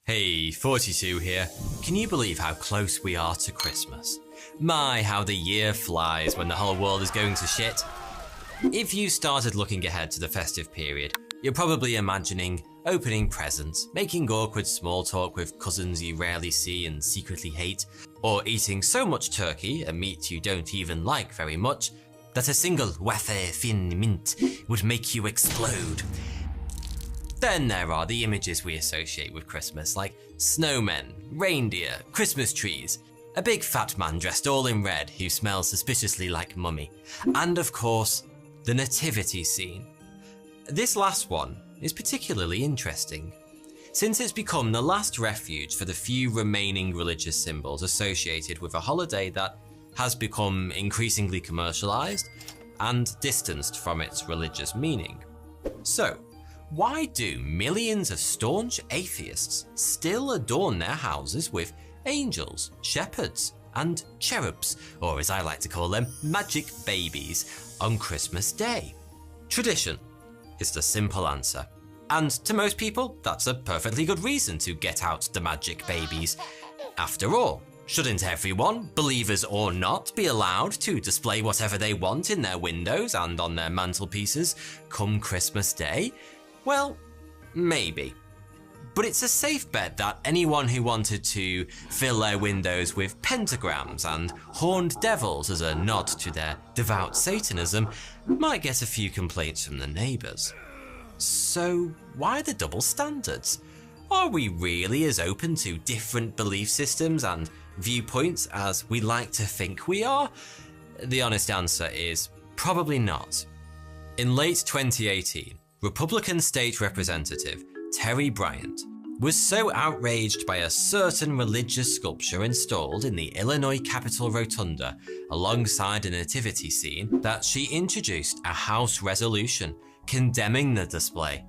Hey, 42 here. Can you believe how close we are to Christmas? My, how the year flies when the whole world is going to shit. If you started looking ahead to the festive period, you're probably imagining opening presents, making awkward small talk with cousins you rarely see and secretly hate, or eating so much turkey, a meat you don't even like very much, that a single wafer thin mint would make you explode. Then there are the images we associate with Christmas, like snowmen, reindeer, Christmas trees, a big fat man dressed all in red who smells suspiciously like mummy, and of course, the nativity scene. This last one is particularly interesting, since it's become the last refuge for the few remaining religious symbols associated with a holiday that has become increasingly commercialized and distanced from its religious meaning. So, why do millions of staunch atheists still adorn their houses with angels, shepherds, and cherubs, or as I like to call them, magic babies, on Christmas Day? Tradition is the simple answer. And to most people, that's a perfectly good reason to get out the magic babies. After all, shouldn't everyone, believers or not, be allowed to display whatever they want in their windows and on their mantelpieces come Christmas Day? Well, maybe. But it's a safe bet that anyone who wanted to fill their windows with pentagrams and horned devils as a nod to their devout Satanism might get a few complaints from the neighbours. So why the double standards? Are we really as open to different belief systems and viewpoints as we like to think we are? The honest answer is probably not. In late 2018, Republican State Representative Terry Bryant was so outraged by a certain religious sculpture installed in the Illinois Capitol Rotunda alongside a nativity scene that she introduced a House resolution condemning the display.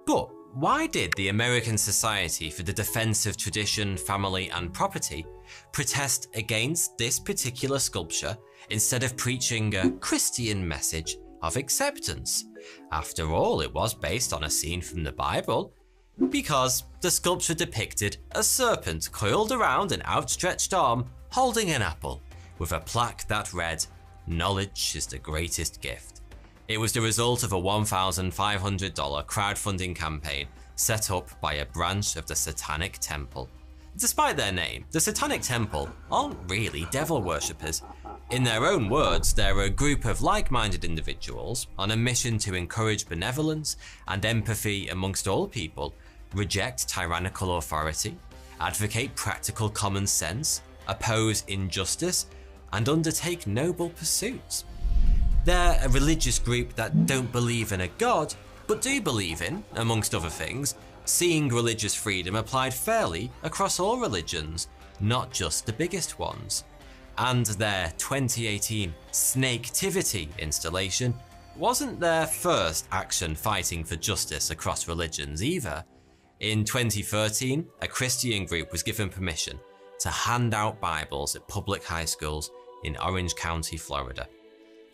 But why did the American Society for the Defense of Tradition, Family and Property protest against this particular sculpture instead of preaching a Christian message of acceptance? After all, it was based on a scene from the Bible, because the sculpture depicted a serpent coiled around an outstretched arm holding an apple, with a plaque that read, "Knowledge is the greatest gift." It was the result of a $1,500 crowdfunding campaign set up by a branch of the Satanic Temple. Despite their name, the Satanic Temple aren't really devil worshippers. In their own words, they're a group of like-minded individuals on a mission to encourage benevolence and empathy amongst all people, reject tyrannical authority, advocate practical common sense, oppose injustice, and undertake noble pursuits. They're a religious group that don't believe in a god, but do believe in, amongst other things, seeing religious freedom applied fairly across all religions, not just the biggest ones. And their 2018 Snaketivity installation wasn't their first action fighting for justice across religions either. In 2013, a Christian group was given permission to hand out Bibles at public high schools in Orange County, Florida.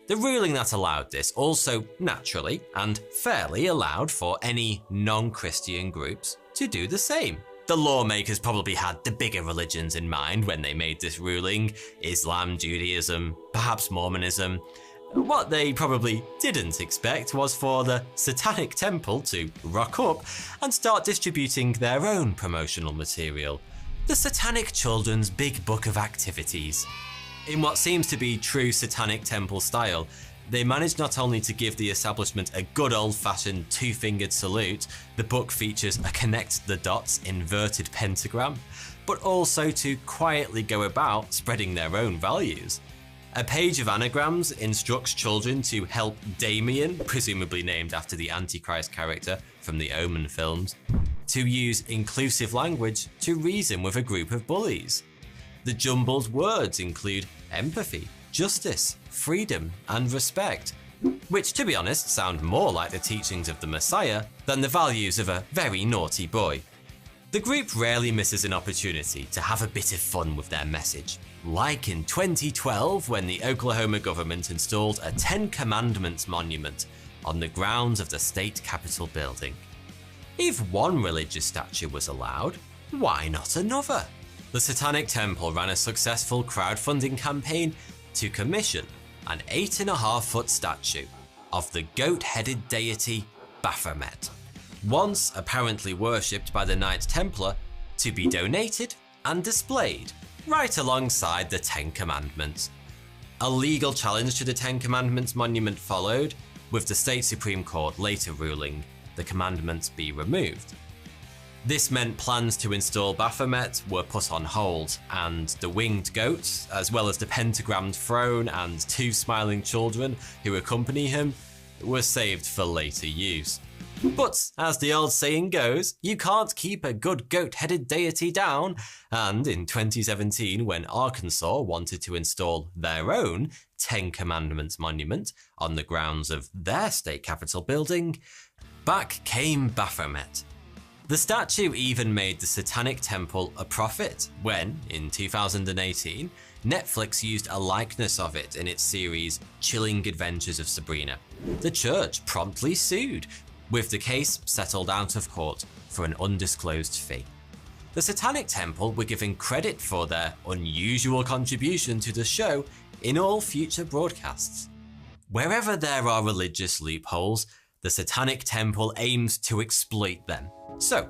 The ruling that allowed this also naturally and fairly allowed for any non-Christian groups to do the same. The lawmakers probably had the bigger religions in mind when they made this ruling: Islam, Judaism, perhaps Mormonism. What they probably didn't expect was for the Satanic Temple to rock up and start distributing their own promotional material, the Satanic Children's Big Book of Activities. In what seems to be true Satanic Temple style, they managed not only to give the establishment a good old-fashioned two-fingered salute, the book features a connect the dots inverted pentagram, but also to quietly go about spreading their own values. A page of anagrams instructs children to help Damien, presumably named after the Antichrist character from the Omen films, to use inclusive language to reason with a group of bullies. The jumbled words include empathy, justice, freedom, and respect, which, to be honest, sound more like the teachings of the Messiah than the values of a very naughty boy. The group rarely misses an opportunity to have a bit of fun with their message, like in 2012 when the Oklahoma government installed a Ten Commandments monument on the grounds of the state capitol building. If one religious statue was allowed, why not another? The Satanic Temple ran a successful crowdfunding campaign to commission an 8.5-foot statue of the goat-headed deity Baphomet, once apparently worshipped by the Knights Templar, to be donated and displayed right alongside the Ten Commandments. A legal challenge to the Ten Commandments monument followed, with the State Supreme Court later ruling the commandments be removed. This meant plans to install Baphomet were put on hold, and the winged goat, as well as the pentagrammed throne and 2 smiling children who accompany him, were saved for later use. But as the old saying goes, you can't keep a good goat-headed deity down, and in 2017, when Arkansas wanted to install their own Ten Commandments monument on the grounds of their state capitol building, back came Baphomet. The statue even made the Satanic Temple a profit when, in 2018, Netflix used a likeness of it in its series Chilling Adventures of Sabrina. The church promptly sued, with the case settled out of court for an undisclosed fee. The Satanic Temple were given credit for their unusual contribution to the show in all future broadcasts. Wherever there are religious loopholes, the Satanic Temple aims to exploit them. So,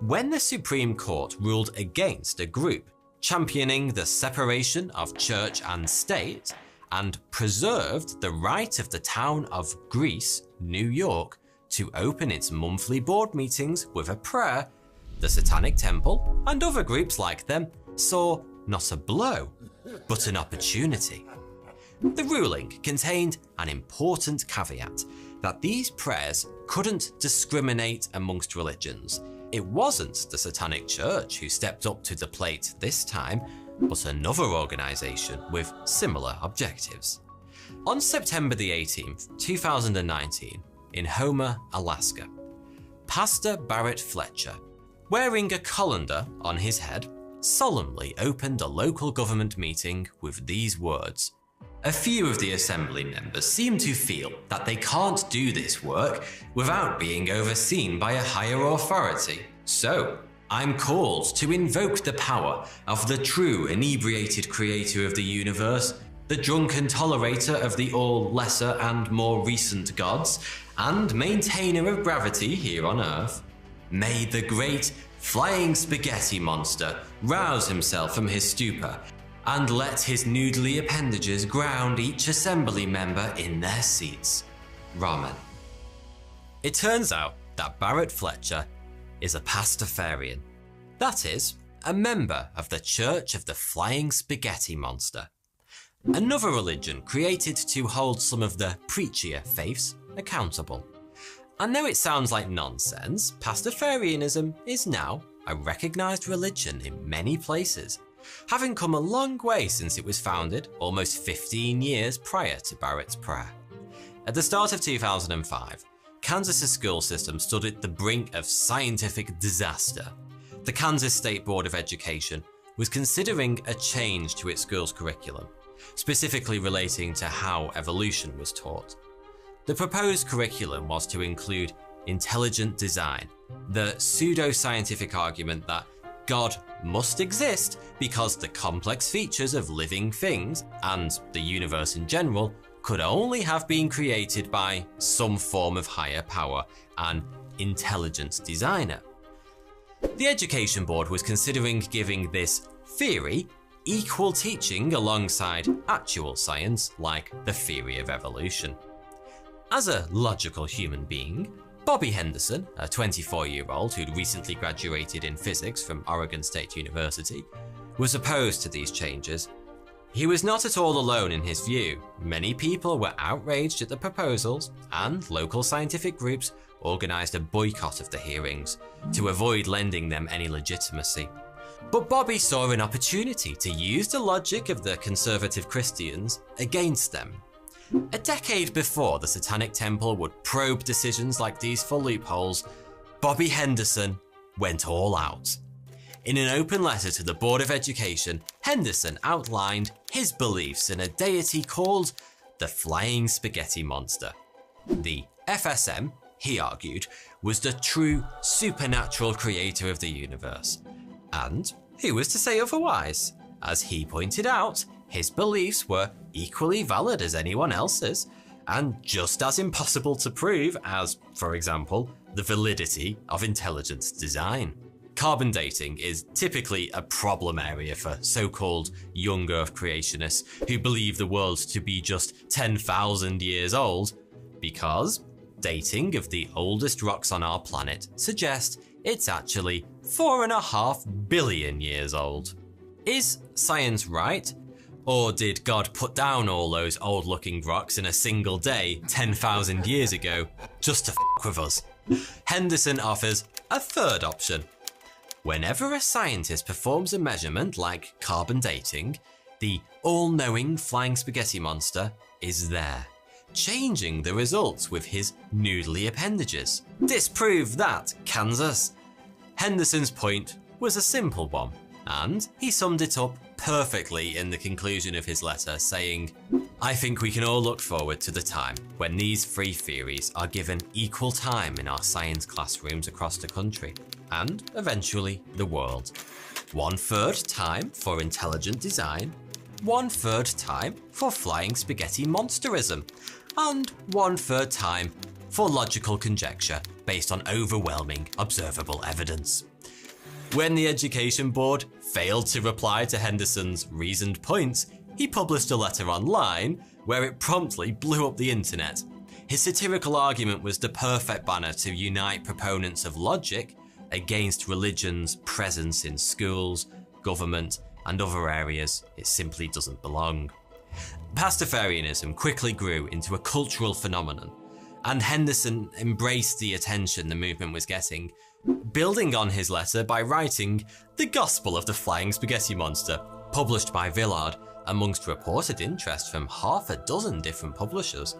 when the Supreme Court ruled against a group championing the separation of church and state and preserved the right of the town of Greece, New York, to open its monthly board meetings with a prayer, the Satanic Temple and other groups like them saw not a blow, but an opportunity. The ruling contained an important caveat that these prayers couldn't discriminate amongst religions. It wasn't the Satanic Church who stepped up to the plate this time, but another organisation with similar objectives. On September the 18th, 2019, in Homer, Alaska, Pastor Barrett Fletcher, wearing a colander on his head, solemnly opened a local government meeting with these words. A few of the assembly members seem to feel that they can't do this work without being overseen by a higher authority. So, I'm called to invoke the power of the true inebriated creator of the universe, the drunken tolerator of the all lesser and more recent gods, and maintainer of gravity here on Earth. May the great flying spaghetti monster rouse himself from his stupor and let his noodly appendages ground each assembly member in their seats. Ramen. It turns out that Barrett Fletcher is a Pastafarian. That is, a member of the Church of the Flying Spaghetti Monster. Another religion created to hold some of the preachier faiths accountable. I know it sounds like nonsense, Pastafarianism is now a recognised religion in many places, having come a long way since it was founded almost 15 years prior to Barrett's prayer. At the start of 2005, Kansas' school system stood at the brink of scientific disaster. The Kansas State Board of Education was considering a change to its school's curriculum, specifically relating to how evolution was taught. The proposed curriculum was to include intelligent design, the pseudo-scientific argument that God must exist because the complex features of living things and the universe in general could only have been created by some form of higher power, an intelligent designer. The Education Board was considering giving this theory equal teaching alongside actual science like the theory of evolution. As a logical human being, Bobby Henderson, a 24-year-old who'd recently graduated in physics from Oregon State University, was opposed to these changes. He was not at all alone in his view. Many people were outraged at the proposals, and local scientific groups organised a boycott of the hearings to avoid lending them any legitimacy. But Bobby saw an opportunity to use the logic of the conservative Christians against them. A decade before the Satanic Temple would probe decisions like these for loopholes, Bobby Henderson went all out. In an open letter to the Board of Education, Henderson outlined his beliefs in a deity called the Flying Spaghetti Monster. The FSM, he argued, was the true supernatural creator of the universe, And who was to say otherwise? As he pointed out, his beliefs were equally valid as anyone else's, and just as impossible to prove as, for example, the validity of intelligent design. Carbon dating is typically a problem area for so-called young Earth creationists who believe the world to be just 10,000 years old, because dating of the oldest rocks on our planet suggests it's actually 4.5 billion years old. Is science right? Or did God put down all those old-looking rocks in a single day 10,000 years ago just to f*** with us? Henderson offers a third option. Whenever a scientist performs a measurement like carbon dating, the all-knowing flying spaghetti monster is there, changing the results with his noodly appendages. Disprove that, Kansas. Henderson's point was a simple one, and he summed it up perfectly in the conclusion of his letter, saying, "I think we can all look forward to the time when these three theories are given equal time in our science classrooms across the country, and eventually the world. 1/3 time for intelligent design, 1/3 time for flying spaghetti monsterism, and 1/3 time for logical conjecture based on overwhelming observable evidence." When the Education Board failed to reply to Henderson's reasoned points, he published a letter online where it promptly blew up the internet. His satirical argument was the perfect banner to unite proponents of logic against religion's presence in schools, government, and other areas it simply doesn't belong. Pastafarianism quickly grew into a cultural phenomenon, and Henderson embraced the attention the movement was getting, building on his letter by writing The Gospel of the Flying Spaghetti Monster, published by Villard, amongst reported interest from half a dozen different publishers.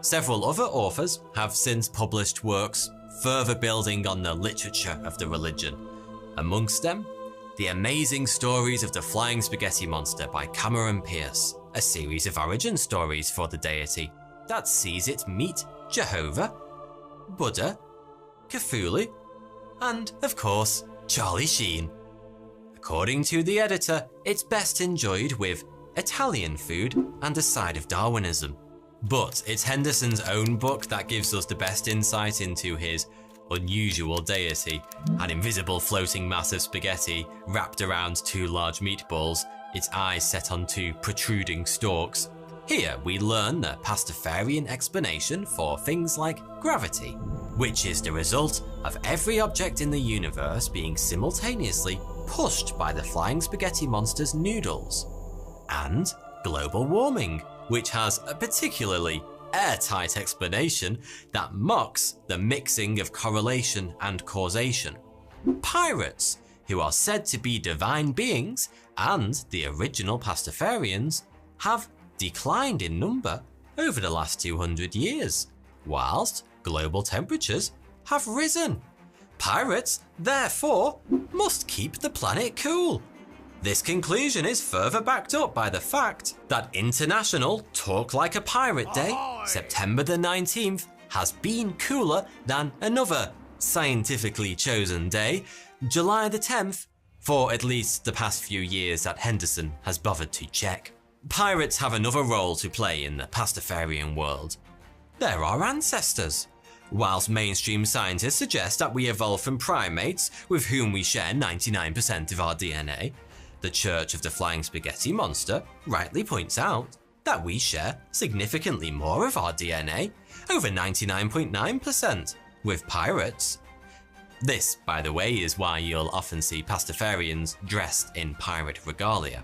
Several other authors have since published works further building on the literature of the religion. Amongst them, The Amazing Stories of the Flying Spaghetti Monster by Cameron Pierce, a series of origin stories for the deity that sees it meet Jehovah, Buddha, Cthulhu, and, of course, Charlie Sheen. According to the editor, it's best enjoyed with Italian food and a side of Darwinism. But it's Henderson's own book that gives us the best insight into his unusual deity, an invisible floating mass of spaghetti wrapped around two large meatballs, its eyes set on two protruding stalks. Here we learn the Pastafarian explanation for things like gravity, which is the result of every object in the universe being simultaneously pushed by the flying spaghetti monster's noodles, and global warming, which has a particularly airtight explanation that mocks the mixing of correlation and causation. Pirates, who are said to be divine beings, and the original Pastafarians, have declined in number over the last 200 years, whilst global temperatures have risen. Pirates, therefore, must keep the planet cool. This conclusion is further backed up by the fact that International Talk Like a Pirate Day, September the 19th, has been cooler than another scientifically chosen day, July the 10th, for at least the past few years that Henderson has bothered to check. Pirates have another role to play in the Pastafarian world. They're our ancestors. Whilst mainstream scientists suggest that we evolved from primates with whom we share 99% of our DNA, the Church of the Flying Spaghetti Monster rightly points out that we share significantly more of our DNA, over 99.9%, with pirates. This, by the way, is why you'll often see Pastafarians dressed in pirate regalia.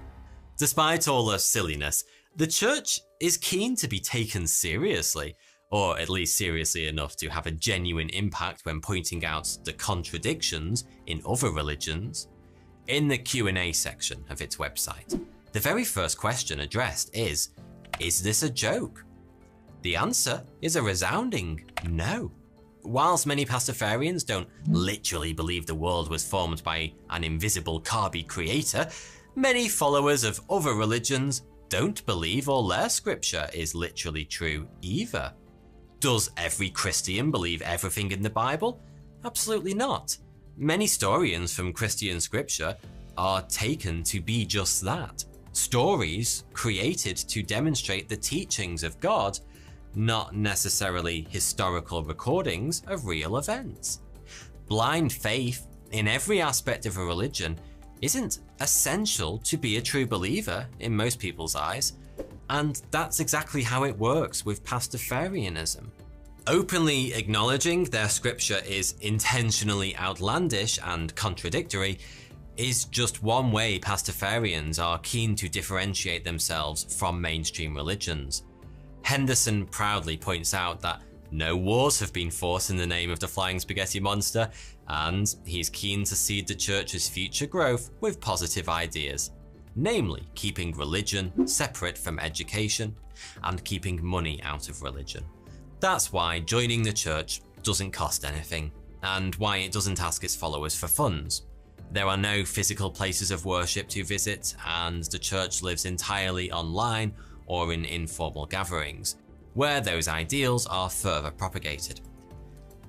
Despite all the silliness, the Church is keen to be taken seriously, or at least seriously enough to have a genuine impact when pointing out the contradictions in other religions. In the Q&A section of its website, the very first question addressed is this a joke? The answer is a resounding no. Whilst many Pastafarians don't literally believe the world was formed by an invisible carby creator, many followers of other religions don't believe all their scripture is literally true either. Does every Christian believe everything in the Bible? Absolutely not. many historians from Christian scripture are taken to be just that. Stories created to demonstrate the teachings of God, not necessarily historical recordings of real events. Blind faith in every aspect of a religion isn't essential to be a true believer in most people's eyes, and that's exactly how it works with Pastafarianism. Openly acknowledging their scripture is intentionally outlandish and contradictory is just one way Pastafarians are keen to differentiate themselves from mainstream religions. Henderson proudly points out that no wars have been fought in the name of the Flying Spaghetti Monster, and he's keen to seed the church's future growth with positive ideas, namely keeping religion separate from education and keeping money out of religion. That's why joining the church doesn't cost anything, and why it doesn't ask its followers for funds. There are no physical places of worship to visit, and the church lives entirely online or in informal gatherings, where those ideals are further propagated.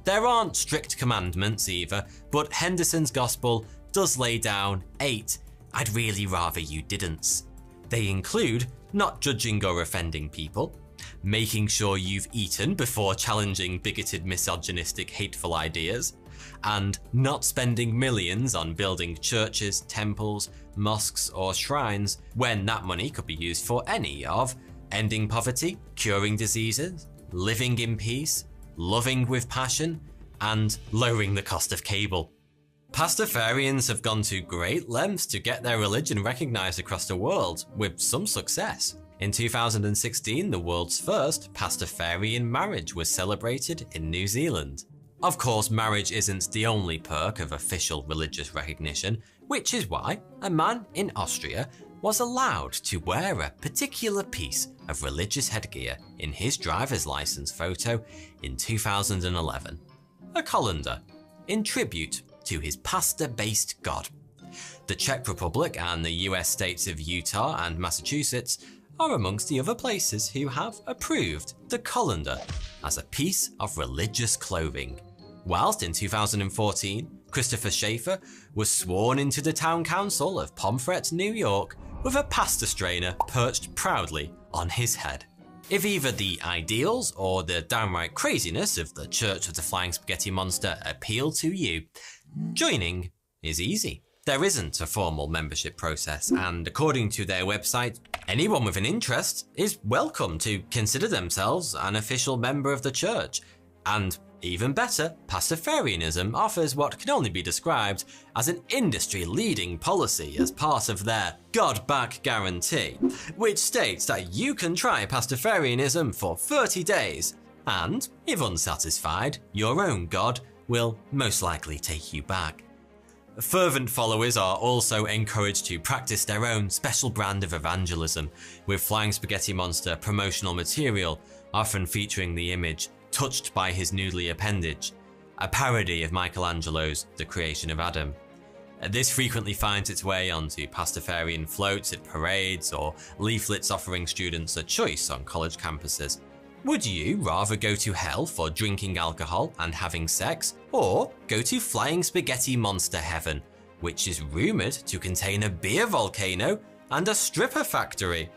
There aren't strict commandments either, but Henderson's gospel does lay down 8 "I'd really rather you didn't." They include not judging or offending people, making sure you've eaten before challenging bigoted, misogynistic, hateful ideas, and not spending millions on building churches, temples, mosques, or shrines when that money could be used for any of ending poverty, curing diseases, living in peace, loving with passion, and lowering the cost of cable. Pastafarians have gone to great lengths to get their religion recognized across the world, with some success. In 2016, the world's first Pastafarian marriage was celebrated in New Zealand. Of course, marriage isn't the only perk of official religious recognition, which is why a man in Austria was allowed to wear a particular piece of religious headgear in his driver's license photo in 2011. A colander, in tribute to his pasta-based god. The Czech Republic and the US states of Utah and Massachusetts are amongst the other places who have approved the colander as a piece of religious clothing. Whilst in 2014, Christopher Schaefer was sworn into the town council of Pomfret, New York, with a pasta strainer perched proudly on his head. If either the ideals or the downright craziness of the Church of the Flying Spaghetti Monster appeal to you, joining is easy. There isn't a formal membership process, and according to their website, anyone with an interest is welcome to consider themselves an official member of the church. And even better, Pastafarianism offers what can only be described as an industry-leading policy as part of their God Back Guarantee, which states that you can try Pastafarianism for 30 days, and if unsatisfied, your own God will most likely take you back. Fervent followers are also encouraged to practice their own special brand of evangelism, with Flying Spaghetti Monster promotional material often featuring the image touched by his noodly appendage, a parody of Michelangelo's The Creation of Adam. This frequently finds its way onto Pastafarian floats at parades or leaflets offering students a choice on college campuses. Would you rather go to hell for drinking alcohol and having sex, or go to Flying Spaghetti Monster Heaven, which is rumoured to contain a beer volcano and a stripper factory?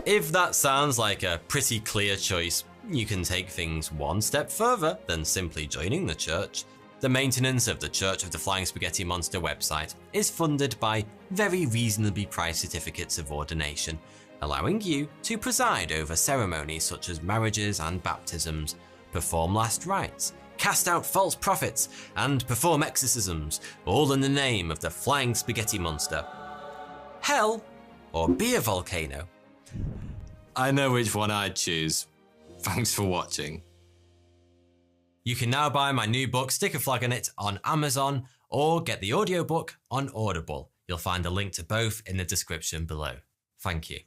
If that sounds like a pretty clear choice, you can take things one step further than simply joining the church. The maintenance of the Church of the Flying Spaghetti Monster website is funded by very reasonably priced certificates of ordination, allowing you to preside over ceremonies such as marriages and baptisms, perform last rites, cast out false prophets, and perform exorcisms, all in the name of the Flying Spaghetti Monster. Hell or beer volcano? I know which one I'd choose. Thanks for watching. You can now buy my new book, Stick a Flag on It, on Amazon, or get the audiobook on Audible. You'll find a link to both in the description below. Thank you.